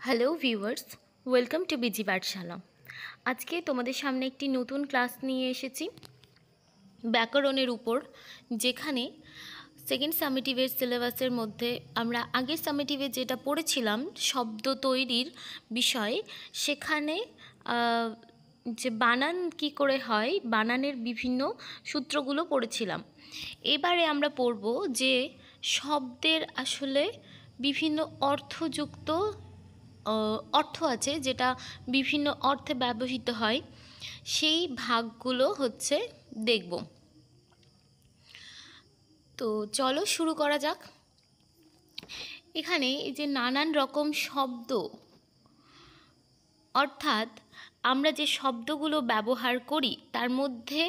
Hello viewers, welcome too busy পাঠশালা। আজকে তোমাদের সামনে একটি নতুন ক্লাস নিয়ে এসেছি ব্যাকরণের উপর, যেখানে সেকেন্ড সামেটিভের সিলেবাসের মধ্যে আমরা আগের সামেটিভে যেটা পড়েছিলাম শব্দ তৈরির বিষয়ে, সেখানে যে বানান কি করে হয়, বানানের বিভিন্ন সূত্রগুলো পড়েছিলাম। এবারে আমরা পড়ব যে শব্দের আসলে বিভিন্ন অর্থযুক্ত অর্থ আছে, যেটা বিভিন্ন অর্থে ব্যবহৃত হয়, সেই ভাগগুলো হচ্ছে দেখব। তো চলো শুরু করা যাক। এখানে এই যে নানান রকম শব্দ, অর্থাৎ আমরা যে শব্দগুলো ব্যবহার করি তার মধ্যে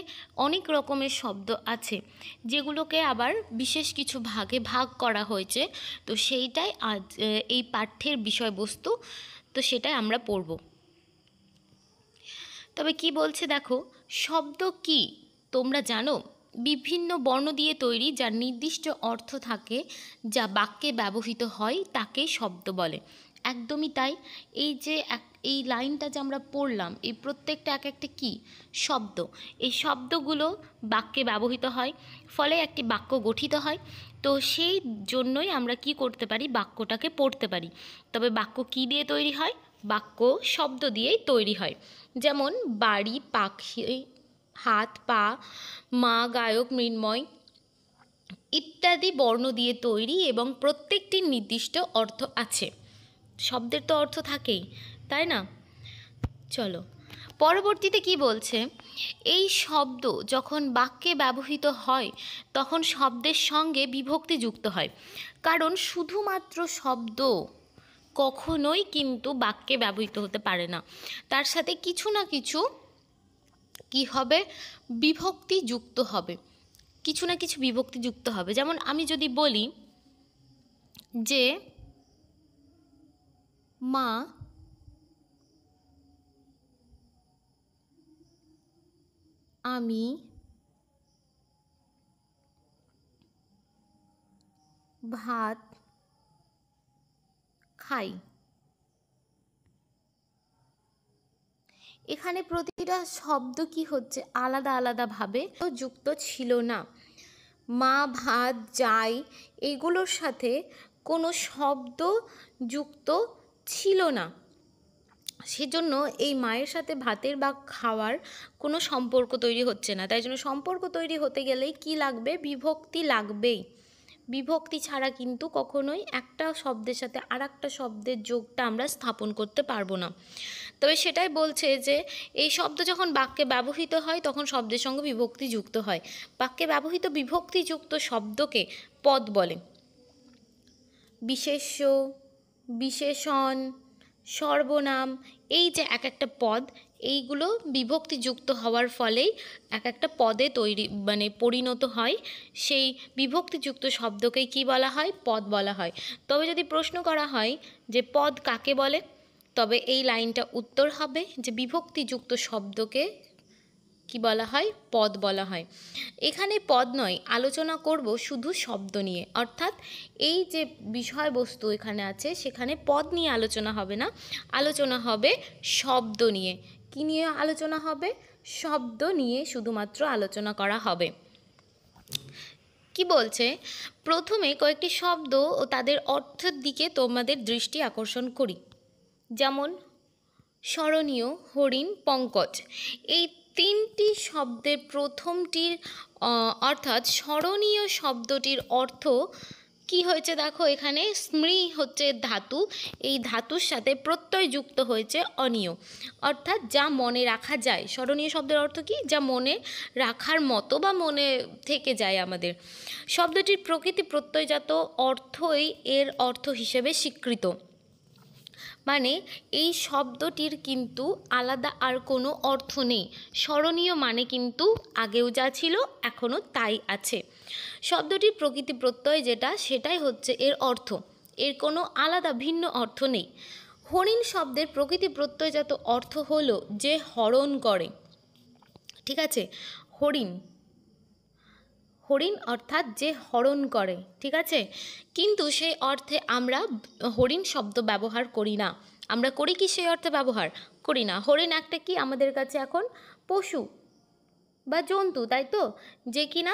অনেক রকমের শব্দ আছে, যেগুলোকে আবার বিশেষ কিছু ভাগে ভাগ করা হয়েছে। তো সেইটাই আজ এই পাঠ্যের বিষয়বস্তু, তো সেটাই আমরা পড়ব। তবে কি বলছে দেখো, শব্দ কি তোমরা জানো? বিভিন্ন বর্ণ দিয়ে তৈরি, যার নির্দিষ্ট অর্থ থাকে, যা বাক্যে ব্যবহৃত হয়, তাকে শব্দ বলে। একদমই তাই। এই যে এই লাইনটা যে আমরা পড়লাম, এই প্রত্যেকটা এক একটা কি শব্দ। এই শব্দগুলো বাক্যে ব্যবহৃত হয়, ফলে একটি বাক্য গঠিত হয়। তো সেই জন্যই আমরা কি করতে পারি, বাক্যটাকে পড়তে পারি। তবে বাক্য কি দিয়ে তৈরি হয়? বাক্য শব্দ দিয়েই তৈরি হয়। যেমন বাড়ি, পাখি, হাত, পা, মা, গায়ক, মৃন্ময় ইত্যাদি বর্ণ দিয়ে তৈরি, এবং প্রত্যেকটির নির্দিষ্ট অর্থ আছে। শব্দের তো অর্থ থাকেই, তাই না? চলো পরবর্তীতে কি বলছে, এই শব্দ যখন বাক্যে ব্যবহৃত হয় তখন শব্দের সঙ্গে বিভক্তি যুক্ত হয়। কারণ শুধুমাত্র শব্দ কখনোই কিন্তু বাক্যে ব্যবহৃত হতে পারে না, তার সাথে কিছু না কিছু কি হবে, বিভক্তি যুক্ত হবে। কিছু না কিছু বিভক্তি যুক্ত হবে। যেমন আমি যদি বলি যে মা আমি ভাত খাই, এখানে প্রতিটা শব্দ কি হচ্ছে, আলাদা আলাদাভাবে যুক্ত ছিল না। মা, ভাত, যাই, এগুলোর সাথে কোনো শব্দ যুক্ত ছিল না। সেজন্য এই মায়ের সাথে ভাতের বা খাওয়ার কোনো সম্পর্ক তৈরি হচ্ছে না। তাই জন্য সম্পর্ক তৈরি হতে গেলেই কি লাগবে, বিভক্তি লাগবেই। বিভক্তি ছাড়া কিন্তু কখনোই একটা শব্দের সাথে আর একটা শব্দের যোগটা আমরা স্থাপন করতে পারবো না। তবে সেটাই বলছে যে এই শব্দ যখন বাক্যে ব্যবহৃত হয় তখন শব্দের সঙ্গে বিভক্তি যুক্ত হয়। বাক্যে ব্যবহৃত বিভক্তিযুক্ত শব্দকে পদ বলে। বিশেষ্য, বিশেষণ, সর্বনাম, এই যে এক একটা পদ, এইগুলো বিভক্তিযুক্ত হওয়ার ফলেই এক একটা পদে পরিণত হয়। সেই বিভক্তিযুক্ত শব্দকেই কি বলা হয়, পদ বলা হয়। তবে যদি প্রশ্ন করা হয় যে পদ কাকে বলে, তবে এই লাইনটা উত্তর হবে যে বিভক্তিযুক্ত শব্দকে কি বলা হয়, পদ বলা হয়। এখানে পদ নয়, আলোচনা করব শুধু শব্দ নিয়ে, অর্থাৎ এই যে বিষয়বস্তু এখানে আছে সেখানে পদ নিয়ে আলোচনা হবে না, আলোচনা হবে শব্দ নিয়ে। কি নিয়ে আলোচনা হবে? শব্দ নিয়ে শুধুমাত্র আলোচনা করা হবে। কি বলছে, প্রথমে কয়েকটি শব্দ ও তাদের অর্থের দিকে তোমাদের দৃষ্টি আকর্ষণ করি। যেমন স্মরণীয়, হরিণ, পঙ্কজ, এই তিনটি শব্দের প্রথমটির অর্থাৎ স্মরণীয় শব্দটির অর্থ কি হয়েছে দেখো, এখানে স্মৃ হচ্ছে ধাতু, এই ধাতুর সাথে প্রত্যয় যুক্ত হয়েছে অনীয়, অর্থাৎ যা মনে রাখা যায়। স্মরণীয় শব্দের অর্থ কি, যা মনে রাখার মতো বা মনে থেকে যায় আমাদের। শব্দটির প্রকৃতি প্রত্যয়জাত অর্থই এর অর্থ হিসেবে স্বীকৃত। মানে এই শব্দটির কিন্তু আলাদা আর কোনো অর্থ নেই। স্মরণীয় মানে কিন্তু আগেও যা ছিল এখনও তাই আছে। শব্দটির প্রকৃতি প্রত্যয় যেটা, সেটাই হচ্ছে এর অর্থ, এর কোনো আলাদা ভিন্ন অর্থ নেই। হরিণ শব্দের প্রকৃতি প্রত্যয়জাত অর্থ হলো যে হরণ করে। ঠিক আছে, হরিণ, হরিণ অর্থাৎ যে হরণ করে, ঠিক আছে? কিন্তু সেই অর্থে আমরা হরিণ শব্দ ব্যবহার করি না। আমরা করি কি সেই অর্থে ব্যবহার করি না। হরিণ একটা কি আমাদের কাছে এখন পশু বা জন্তু, তাই তো, যে কিনা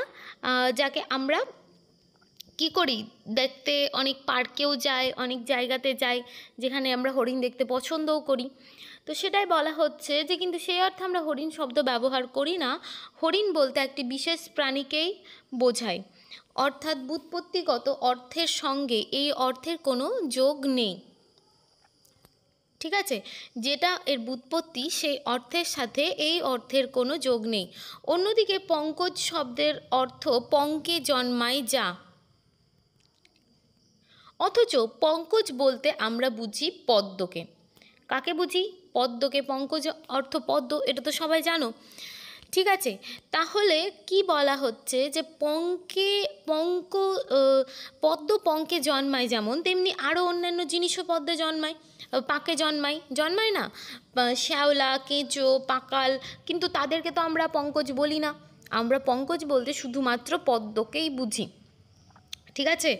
যাকে আমরা কি করি, দেখতে অনেক পার্কেও যাই, অনেক জায়গাতে যাই যেখানে আমরা হরিণ দেখতে পছন্দও করি। তো সেটাই বলা হচ্ছে যে কিন্তু সেই অর্থে আমরা হরিণ শব্দ ব্যবহার করি না। হরিণ বলতে একটি বিশেষ প্রাণীকেই বোঝায়, অর্থাৎ ব্যুৎপত্তিগত অর্থের সঙ্গে এই অর্থের কোনো যোগ নেই, ঠিক আছে? যেটা এর ব্যুৎপত্তি সেই অর্থের সাথে এই অর্থের কোনো যোগ নেই। অন্যদিকে পঙ্কজ শব্দের অর্থ পঙ্কে জন্মায় যা, অথচ পঙ্কজ বলতে আমরা বুঝি পদ্মকে। কাকে বুঝি? পদ্মকে। পঙ্কজ অর্থ পদ্ম, এটা তো সবাই জানো, ঠিক আছে? তাহলে কি বলা হচ্ছে যে পদ্ম পঙ্কে জন্মায় যেমন, তেমনি আরও অন্যান্য জিনিসও পদ্মে জন্মায়, পাকে জন্মায় না? শ্যাওলা, কেঁচো, পাকাল, কিন্তু তাদেরকে তো আমরা পঙ্কজ বলি না। আমরা পঙ্কজ বলতে শুধুমাত্র পদ্মকেই বুঝি, ঠিক আছে?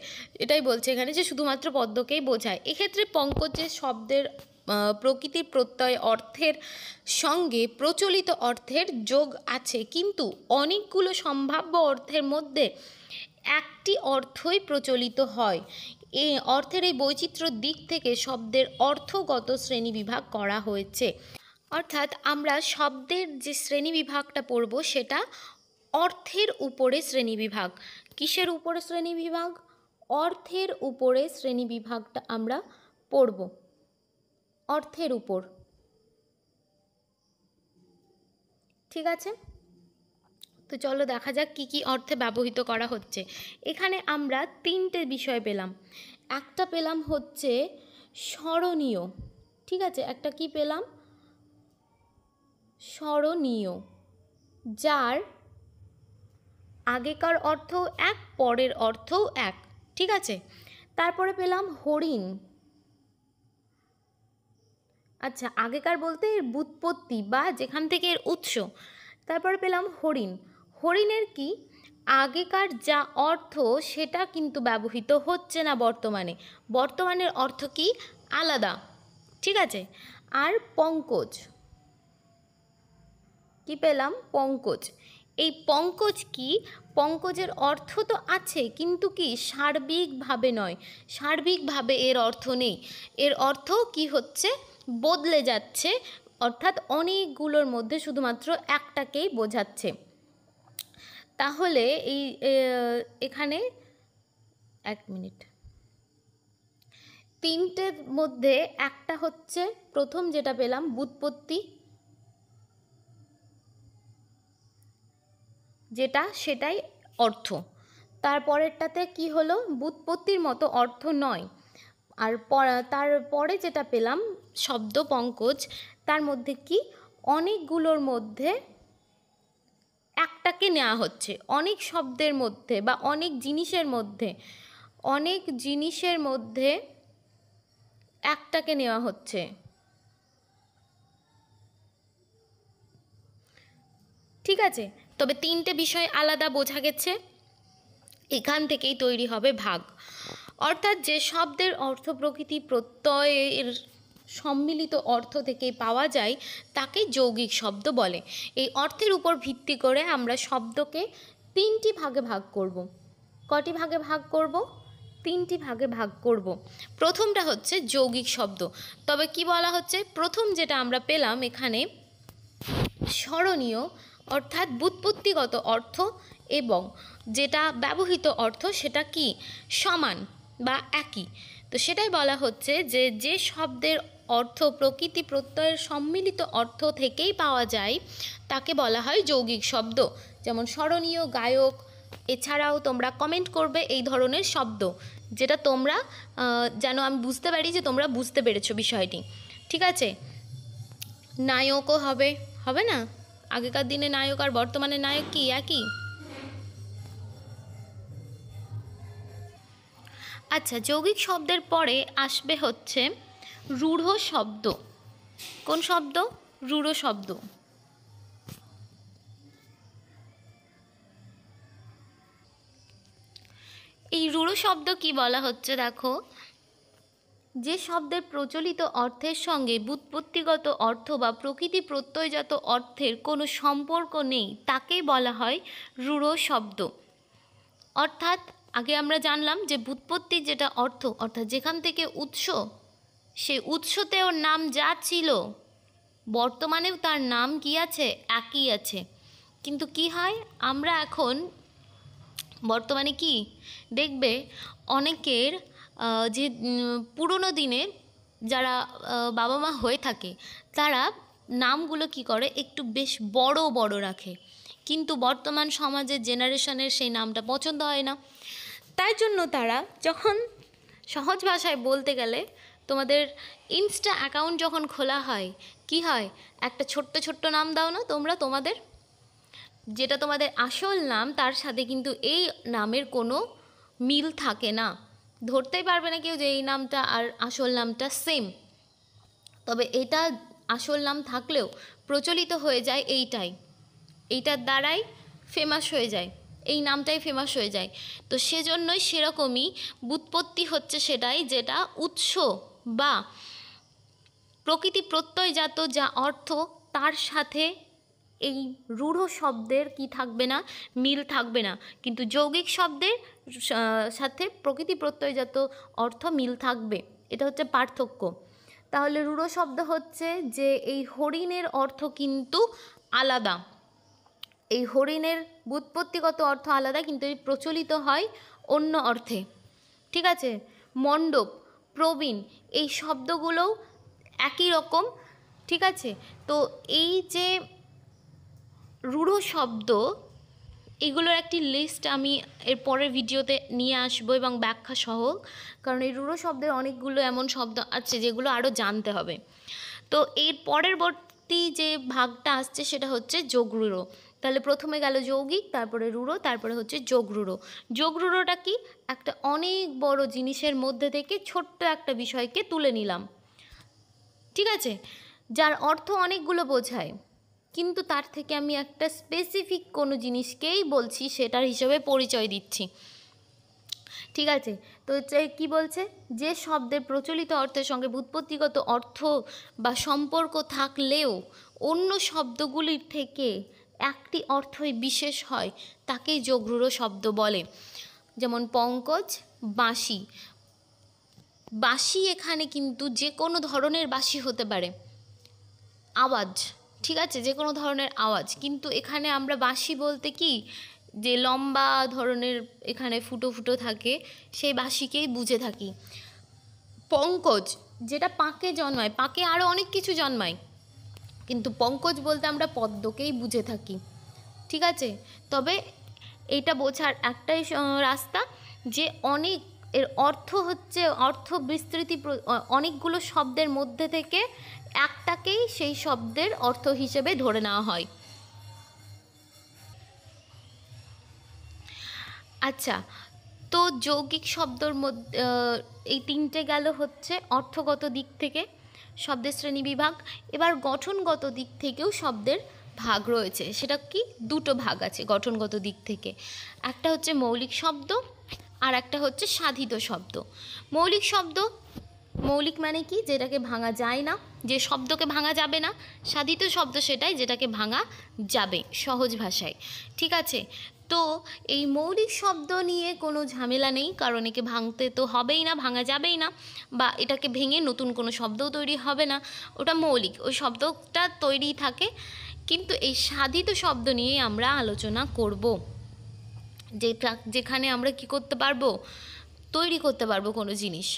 এটাই বলছে এখানে যে শুধুমাত্র পদ্মকেই বোঝায়। এক্ষেত্রে পঙ্কজের শব্দের প্রকৃতির প্রত্যয় অর্থের সঙ্গে প্রচলিত অর্থের যোগ আছে, কিন্তু অনেকগুলো সম্ভাব্য অর্থের মধ্যে একটি অর্থই প্রচলিত হয়। এই অর্থের এই বৈচিত্র্যর দিক থেকে শব্দের অর্থগত শ্রেণীবিভাগ করা হয়েছে। অর্থাৎ আমরা শব্দের যে শ্রেণীবিভাগটা পড়ব সেটা অর্থের উপরে শ্রেণীবিভাগ। কিসের উপরে শ্রেণীবিভাগ? অর্থের উপরে শ্রেণীবিভাগটা আমরা পড়ব, অর্থের উপর, ঠিক আছে? তো চলো দেখা যাক কি কি অর্থে ব্যবহৃত করা হচ্ছে। এখানে আমরা তিনটে বিষয় পেলাম। একটা পেলাম হচ্ছে স্মরণীয়, ঠিক আছে? একটা কি পেলাম? স্মরণীয়, যার আগেকার অর্থও এক, পরের অর্থও এক, ঠিক আছে? তারপরে পেলাম হরিণ। আচ্ছা, আগেকার বলতে এর ব্যুৎপত্তি বা যেখান থেকে এর উৎস। তারপরে পেলাম হরিণ। হরিণের কি আগেকার যা অর্থ সেটা কিন্তু ব্যবহৃত হচ্ছে না বর্তমানে। বর্তমানের অর্থ কি আলাদা, ঠিক আছে? আর পঙ্কজ, কি পেলাম? পঙ্কজ। এই পঙ্কজ কি? পঙ্কজের অর্থ তো আছে, কিন্তু কি সার্বিকভাবে নয়, সার্বিকভাবে এর অর্থ নেই। এর অর্থ কি হচ্ছে? বদলে যাচ্ছে, অর্থাৎ অনেকগুলোর মধ্যে শুধুমাত্র একটাকেই বোঝাচ্ছে। তাহলে এই এখানে এক মিনিট, তিনটের মধ্যে একটা হচ্ছে প্রথম যেটা পেলাম ব্যুৎপত্তি, যেটা সেটাই অর্থ। তারপরেরটাতে কি হলো? ব্যুৎপত্তির মতো অর্থ নয়। আর তারপরে যেটা পেলাম শব্দ পঙ্কজ, তার মধ্যে কি অনেকগুলোর মধ্যে একটাকে নেওয়া হচ্ছে, অনেক শব্দের মধ্যে বা অনেক জিনিসের মধ্যে একটাকে নেওয়া হচ্ছে, ঠিক আছে? তবে তিনটে বিষয় আলাদা বোঝা গেছে, এখান থেকেই তৈরি হবে ভাগ। অর্থাৎ যে শব্দের অর্থ প্রকৃতি প্রত্যয়ের সম্মিলিত অর্থ থেকে পাওয়া যায় তাকে যৌগিক শব্দ বলে। এই অর্থের উপর ভিত্তি করে আমরা শব্দকে তিনটি ভাগে ভাগ করব। কটি ভাগে ভাগ করব? তিনটি ভাগে ভাগ করব। প্রথমটা হচ্ছে যৌগিক শব্দ। তবে কি বলা হচ্ছে? প্রথম যেটা আমরা পেলাম এখানে স্মরণীয়, অর্থাৎ ব্যুৎপত্তিগত অর্থ, এবং যেটা ব্যবহৃত অর্থ সেটা কি সমান বা একই। তো সেটাই বলা হচ্ছে যে যে শব্দের অর্থ প্রকৃতি প্রত্যয়ের সম্মিলিত অর্থ থেকেই পাওয়া যায় তাকে বলা হয় যৌগিক শব্দ। যেমন স্মরণীয়, গায়ক। এছাড়াও তোমরা কমেন্ট করবে এই ধরনের শব্দ, যেটা তোমরা যেন আমি বুঝতে পারি যে তোমরা বুঝতে পেরেছো বিষয়টি, ঠিক আছে? নায়কও হবে, হবে না? আগেকার দিনে নায়ক আর বর্তমানে নায়ক কি একই? আচ্ছা, যৌগিক শব্দের পরে আসবে হচ্ছে রূঢ় শব্দ। কোন শব্দ? রূঢ় শব্দ। এই রূঢ় শব্দ কি বলা হচ্ছে দেখো, যে শব্দের প্রচলিত অর্থের সঙ্গে ব্যুৎপত্তিগত অর্থ বা প্রকৃতি প্রত্যয়জাত অর্থের কোনো সম্পর্ক নেই তাকেই বলা হয় রূঢ় শব্দ। অর্থাৎ আগে আমরা জানলাম যে ব্যুৎপত্তির যেটা অর্থ, অর্থাৎ যেখান থেকে উৎস, সেই উৎসতে ওর নাম যা ছিল বর্তমানেও তার নাম কি আছে, একই আছে। কিন্তু কি হয়, আমরা এখন বর্তমানে কি দেখবে অনেকের যে পুরনো দিনের যারা বাবা মা হয়ে থাকে তারা নামগুলো কি করে একটু বেশ বড় বড় রাখে, কিন্তু বর্তমান সমাজের জেনারেশনের সেই নামটা পছন্দ হয় না। তাই জন্য তারা যখন সহজ ভাষায় বলতে গেলে তোমাদের ইনস্টা অ্যাকাউন্ট যখন খোলা হয় কি হয়, একটা ছোট্ট ছোট্ট নাম দাও না তোমরা, তোমাদের যেটা তোমাদের আসল নাম তার সাথে কিন্তু এই নামের কোনো মিল থাকে না, ধরতেই পারবে না কেউ যে এই নামটা আর আসল নামটা সেম। তবে এটা আসল নাম থাকলেও প্রচলিত হয়ে যায় এইটার দ্বারাই ফেমাস হয়ে যায়, এই নামটাই ফেমাস হয়ে যায়। তো সেজন্যই সেরকমই ব্যুৎপত্তি হচ্ছে সেটাই, যেটা উৎস বা প্রকৃতি প্রত্যয়জাত যা অর্থ তার সাথে এই রূঢ় শব্দের কি থাকবে না, মিল থাকবে না, কিন্তু যৌগিক শব্দের সাথে প্রকৃতি প্রত্যয়জাত অর্থ মিল থাকবে, এটা হচ্ছে পার্থক্য। তাহলে রূঢ় শব্দ হচ্ছে যে এই হরিণের অর্থ কিন্তু আলাদা, এই হরিণের ব্যুৎপত্তিগত অর্থ আলাদা, কিন্তু এই প্রচলিত হয় অন্য অর্থে। ঠিক আছে, মণ্ডপ, প্রবীণ এই শব্দগুলোও একই রকম। ঠিক আছে, তো এই যে রূঢ় শব্দ এগুলোর একটি লিস্ট আমি এর পরের ভিডিওতে নিয়ে আসবো এবং ব্যাখ্যা সহ, কারণ এই রূঢ় শব্দের অনেকগুলো এমন শব্দ আছে যেগুলো আরও জানতে হবে। তো এর পরবর্তী যে ভাগটা আসছে সেটা হচ্ছে যোগরূঢ়। তাহলে প্রথমে গেল যৌগিক, তারপরে রূঢ়, তারপরে হচ্ছে যোগরূঢ়। যোগরূঢ়টা কি, একটা অনেক বড় জিনিসের মধ্যে থেকে ছোট্ট একটা বিষয়কে তুলে নিলাম, ঠিক আছে, যার অর্থ অনেকগুলো বোঝায়, কিন্তু তার থেকে আমি একটা স্পেসিফিক কোনো জিনিসকেই বলছি, সেটার হিসেবে পরিচয় দিচ্ছি। ঠিক আছে, তো কি বলছে, যে শব্দের প্রচলিত অর্থের সঙ্গে ব্যুৎপত্তিগত অর্থ বা সম্পর্ক থাকলেও অন্য শব্দগুলির থেকে একটি অর্থই বিশেষ হয় তাকেই যোগরূঢ় শব্দ বলে। যেমন পঙ্কজ, বাঁশি। বাঁশি এখানে কিন্তু যে কোনো ধরনের বাঁশি হতে পারে, আওয়াজ, ঠিক আছে, যে কোনো ধরনের আওয়াজ, কিন্তু এখানে আমরা বাঁশি বলতে কি যে লম্বা ধরনের এখানে ফুটো ফুটো থাকে সেই বাঁশিকেই বুঝে থাকি। পঙ্কজ যেটা পাকে জন্মায়, পাকে আরও অনেক কিছু জন্মায়, কিন্তু পঙ্কজ বলতে আমরা পদ্মকেই বুঝে থাকি। ঠিক আছে, তবে এইটা বোঝার একটাই রাস্তা যে অনেক এর অর্থ হচ্ছে অর্থ বিস্তৃতি, অনেকগুলো শব্দের মধ্যে থেকে একটাকেই সেই শব্দের অর্থ হিসেবে ধরে নেওয়া হয়। আচ্ছা, তো যৌগিক শব্দর মধ্যে এই তিনটে গেল হচ্ছে অর্থগত দিক থেকে শব্দের শ্রেণী বিভাগ। এবার গঠনগত দিক থেকেও শব্দের ভাগ রয়েছে, সেটা কি, দুটো ভাগ আছে গঠনগত দিক থেকে, একটা হচ্ছে মৌলিক শব্দ আর একটা হচ্ছে সাধিত শব্দ। মৌলিক শব্দ, মৌলিক মানে কি, যেটাকে ভাঙা যায় না, যে শব্দকে ভাঙা যাবে না। সাধিত শব্দ সেটাই যেটাকে ভাঙা যাবে সহজ ভাষায়। ঠিক আছে, তো এই মৌলিক শব্দ নিয়ে কোনো ঝামেলা নেই, কারণ একে ভাঙতে তো হবেই না, ভাঙা যাবেই না, বা এটাকে ভেঙে নতুন কোনো শব্দও তৈরি হবে না, ওটা মৌলিক, ওই শব্দটা তৈরি থাকে। কিন্তু এই সাধিত শব্দ নিয়ে আমরা আলোচনা করব, যেখানে আমরা কি করতে পারবো, তৈরি করতে পারবো কোনো জিনিস।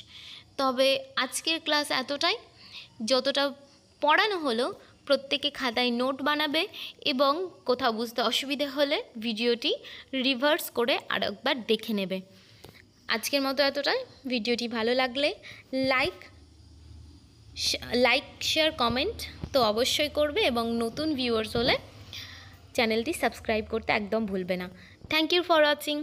তবে আজকের ক্লাস এতটাই, যতটা পড়ানো হলো প্রত্যেকে খাতায় নোট বানাবে এবং কোথাও বুঝতে অসুবিধে হলে ভিডিওটি রিভার্স করে আরেকবার দেখে নেবে। আজকের মতো এতটাই। ভিডিওটি ভালো লাগলে লাইক শেয়ার কমেন্ট তো অবশ্যই করবে, এবং নতুন ভিউয়ার্স হলে চ্যানেলটি সাবস্ক্রাইব করতে একদম ভুলবে না। Thank you for watching.